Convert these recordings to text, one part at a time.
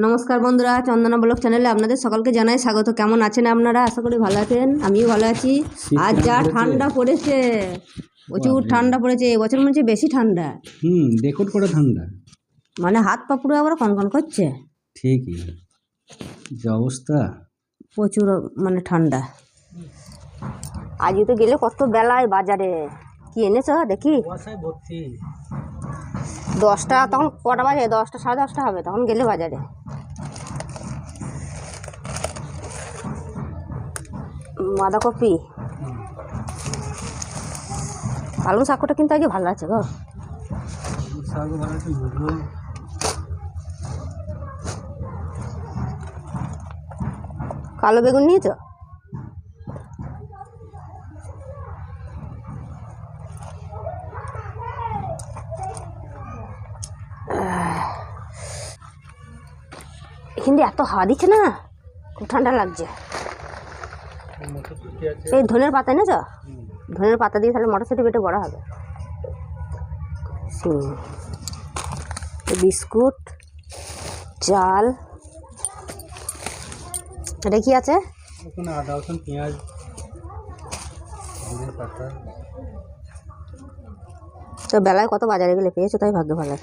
নমস্কার বন্ধুরা, চন্দনা ব্লগ চ্যানেলে আপনাদের সকলকে জানাই স্বাগত। কেমন আছেন আপনারা? আশা করি ভালো আছেন, আমিও ভালো আছি। আজ যা ঠান্ডা পড়েছে, প্রচুর ঠান্ডা পড়েছে। এবছর মনে হচ্ছে বেশি ঠান্ডা। রেকর্ড করা ঠান্ডা, মানে হাত পা পুরো আবার কনকন করছে। ঠিকই যে অবস্থা, প্রচুর মানে ঠান্ডা। আজকে তো গেলে কত বেলায় বাজারে, কি এনেছ দেখি। 10টা, তখন কটা বাজে? 10টা, 10:30 হবে তখন গেলে বাজারে। বাঁধাকপি, পালং শাকটা কিন্তু আজকে ভালো আছে গো। কালো বেগুন নিয়েছ? কিন্তু এত হাওয়া দিচ্ছে না, খুব ঠান্ডা লাগছে। এই ধনের পাতা এনেছ? ধনের পাতা দিয়ে তাহলে মটরশুঁটি বেটে বড়া হবে। বিস্কুট, চাল, এটা কি আছে? আদা রসুন পেঁয়াজ, পাতা। তো বেলায় কত বাজারে গেলে পেয়েছো, তাই ভাগ্য ভালো।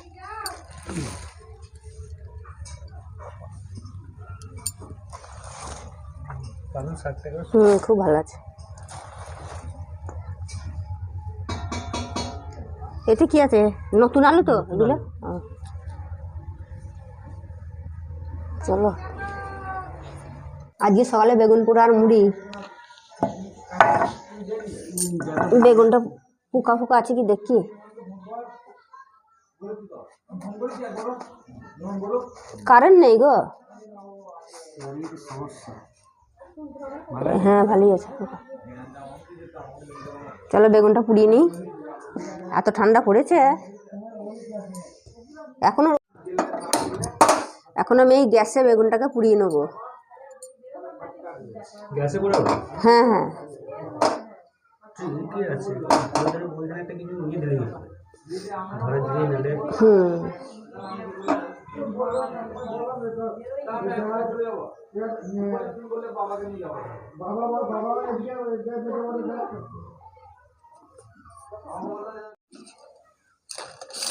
খুব ভালো আছে। এতে কি আছে? নতুন আলু তো এগুলো। চলো, আজকে সকালে বেগুন পোড়া আর মুড়ি। বেগুনটা পোকা পোকা আছে কি দেখি। কারেন্ট নেই গো। হ্যাঁ, ভালোই আছে। চলো বেগুনটা পুড়িয়ে নিই, এত ঠান্ডা পড়েছে। এখন আমি এই গ্যাসে বেগুনটাকে পুড়িয়ে নেবো। হ্যাঁ হ্যাঁ,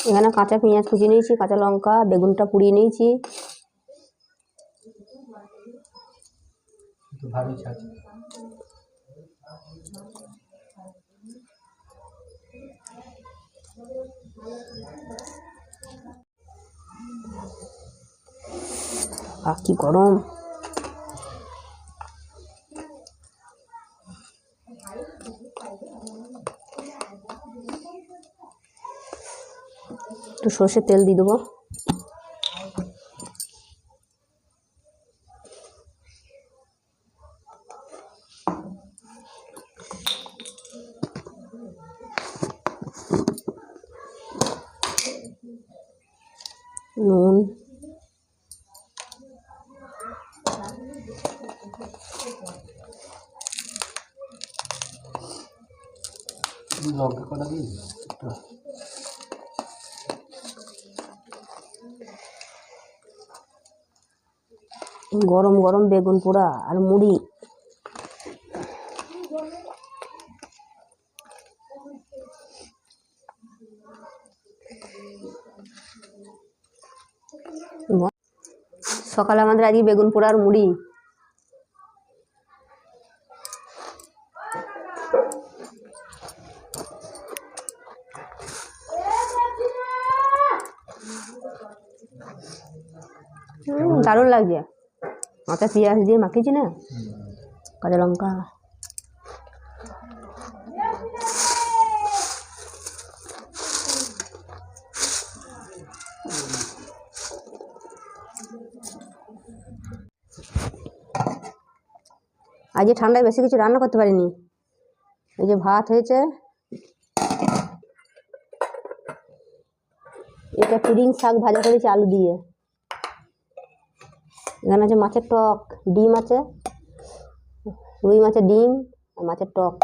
এখানে কাঁচা পেঁয়াজ কুচি নিয়েছি, কাঁচা লঙ্কা, বেগুনটা পুড়িয়ে নিয়েছি। কি গরম। একটু সর্ষের তেল দিয়ে দেবো। নুন, লঙ্কা কটা দিই। গরম গরম বেগুন পোড়া আর মুড়ি। সকালে আমাদের আজকে বেগুন পোড়া আর মুড়ি। দারুণ লাগছে। মাথায় পেঁয়াজ দিয়ে মাখিয়েছি না, কাঁচা লঙ্কা। আজকে ঠান্ডায় বেশি কিছু রান্না করতে পারিনি। এই যে ভাত হয়েছে, এটা পুডিং শাক ভাজা করেছি আলু দিয়ে। এখানে আছে মাছের টক, ডিম আছে, রুই মাছের ডিম আর মাছের টক।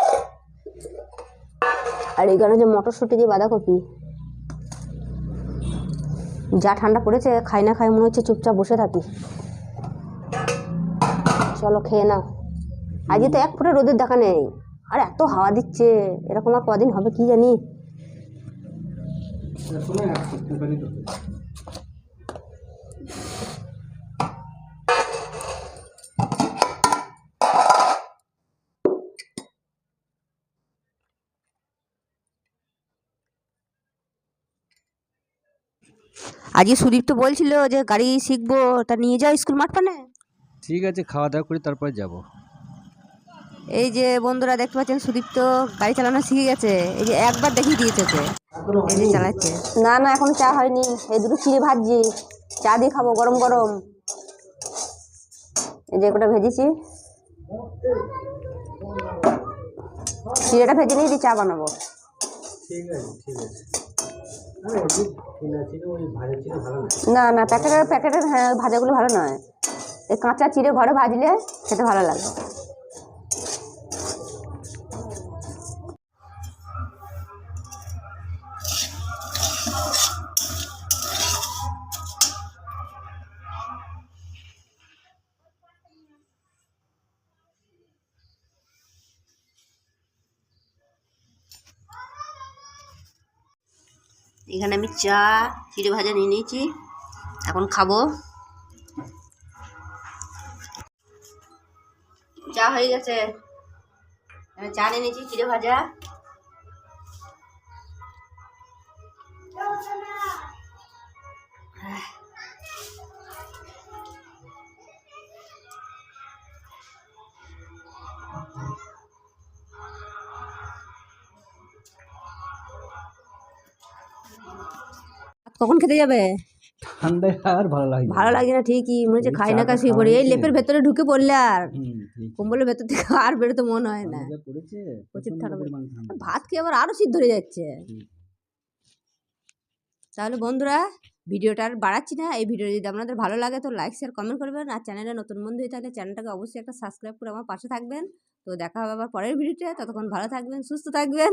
আর এখানে আছে মটরশুঁটি দিয়ে বাঁধাকপি। যা ঠান্ডা পড়েছে, খাই না খাই মনে হচ্ছে চুপচাপ বসে থাকি। চলো খেয়ে নাও। আজকে তো এক ফোঁটা রোদের দেখা নেই, আর এত হাওয়া দিচ্ছে, এরকম আর কদিন হবে কি জানি। আজকে সুদীপ তো বলছিল যে গাড়ি শিখবো, তা নিয়ে যাও স্কুল মাঠ পানে। ঠিক আছে, খাওয়া দাওয়া করি তারপর যাব। এই যে বন্ধুরা দেখতে পাচ্ছেন, সুদীপ তো গাড়ি চালানো শিখে গেছে। এই যে একবার দেখিয়ে দিয়েছে ওকে, এই যে চালাচ্ছে। না না, এখনো চা হয়নি। এই দুটো চিড়ে ভাজছি, চা দিয়ে খাবো গরম গরম। এই যে কটা ভেজেছি, চিড়েটা ভেজে নিয়ে দিয়ে চা বানাবো। ঠিক আছে ঠিক আছে। না না, প্যাকেটের হ্যাঁ ভাজাগুলো ভালো নয়। এই কাঁচা চিড়ে ঘরে ভাজলে খেতে ভালো লাগে। এখানে আমি চা চিড়ে ভাজা নিয়ে নিয়েছি, এখন খাবো। চা হয়ে গেছে, চা নিয়ে নিয়েছি চিড়ে ভাজা। কখন খেতে যাবে? ঠান্ডায় আর ভালো লাগে ভালো লাগে না ঠিকই, মনে হচ্ছে খাই না খাই শুয়ে পড়ি। এই লেপের ভেতরে ঢুকে পড়লে আর কম্বলের ভেতর থেকে আর বেরোতে মন হয় না। প্রচুর ঠান্ডা, ভাত খেয়ে আবার আরো শীত ধরে যাচ্ছে। তাহলে বন্ধুরা, ভিডিওটা আর বাড়াচ্ছি না। এই ভিডিও যদি আপনাদের ভালো লাগে তো লাইক শেয়ার কমেন্ট করবেন, আর চ্যানেলে নতুন বন্ধু হয়ে থাকলে চ্যানেলটাকে অবশ্যই একটা সাবস্ক্রাইব করে আমার পাশে থাকবেন। তো দেখা হবে আবার পরের ভিডিওতে, ততক্ষণ ভালো থাকবেন, সুস্থ থাকবেন।